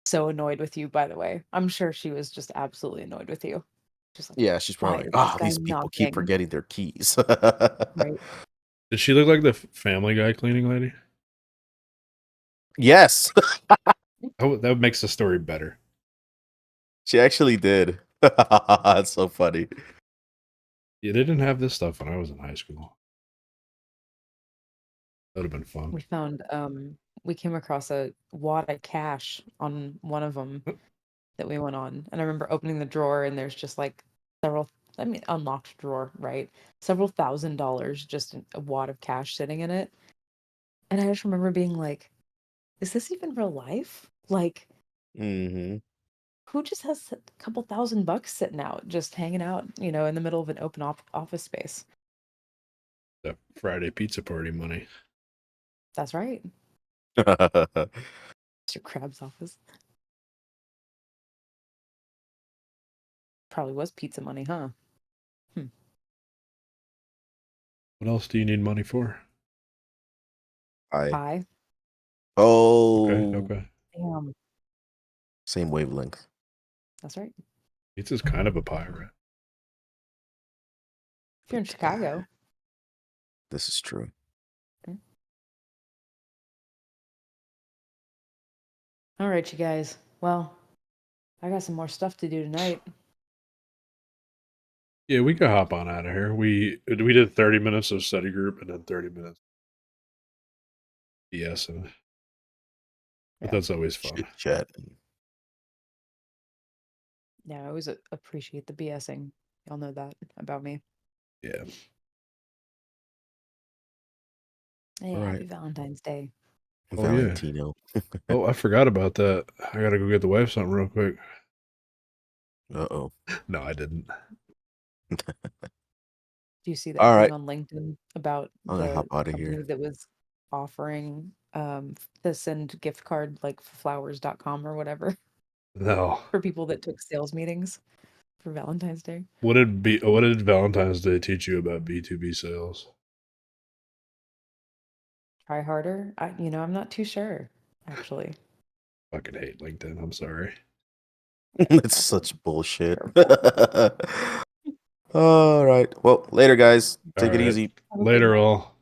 S1: so annoyed with you, by the way. I'm sure she was just absolutely annoyed with you. Just like,
S3: Yeah, she's
S1: why
S3: probably like,
S1: is this
S3: oh,
S1: guy
S3: these people keep
S1: knocking?
S3: forgetting their keys.
S1: Right.
S2: Did she look like the Family Guy cleaning lady?
S3: Yes,
S2: Oh, that makes the story better.
S3: she actually did. That's so funny.
S2: Yeah, they didn't have this stuff when I was in high school. That would have been fun.
S1: We came across a wad of cash on one of them that we went on. And I remember opening the drawer and there's just like several, I mean, unlocked drawer, right? Several $1,000s, just a wad of cash sitting in it. And I just remember being like, is this even real life? Like,
S3: Hmm.
S1: who just has a couple $1,000 sitting out, just hanging out, in the middle of an open office space?
S2: That Friday pizza party money.
S1: That's right. Mr. Krabs' office. Probably was pizza money, huh?
S2: What else do you need money for?
S1: Pie.
S2: Okay,
S3: Oh,
S2: okay.
S1: Damn.
S3: same wavelength.
S1: That's right.
S2: Pizza's kind of a pie, right?
S1: If you're in Chicago.
S3: This is true.
S1: All right, you guys. Well, I got some more stuff to do tonight.
S2: Yeah, we could hop on out of here. We did 30 minutes of study group and then 30 minutes. Yes, but
S1: Yeah.
S2: that's always fun.
S3: Chit chat.
S1: Yeah, I always appreciate the BSing. Y'all know that about me.
S2: Yeah.
S1: Hey,
S3: All right.
S1: happy Valentine's Day.
S2: Oh, yeah.
S3: Valentino.
S2: Oh, I forgot about that. I gotta go get the wife something real quick.
S3: Uh-oh.
S2: No, I didn't.
S1: Do you see that
S3: All
S1: thing
S3: right.
S1: on LinkedIn about
S3: I'm gonna hop
S1: the
S3: out of
S1: company
S3: here.
S1: that was offering to send gift card like flowers.com or whatever
S2: No.
S1: for people that took sales meetings for Valentine's Day?
S2: What did Valentine's Day teach you about B2B sales?
S1: Try harder. I'm not too sure, actually.
S2: Fucking hate LinkedIn. I'm sorry.
S3: It's
S1: Problem.
S3: such bullshit.
S1: Terrible.
S3: All right. Well, later, guys.
S2: All
S3: Take it
S2: right.
S3: easy.
S1: Have a good
S2: Later,
S1: one.
S2: all.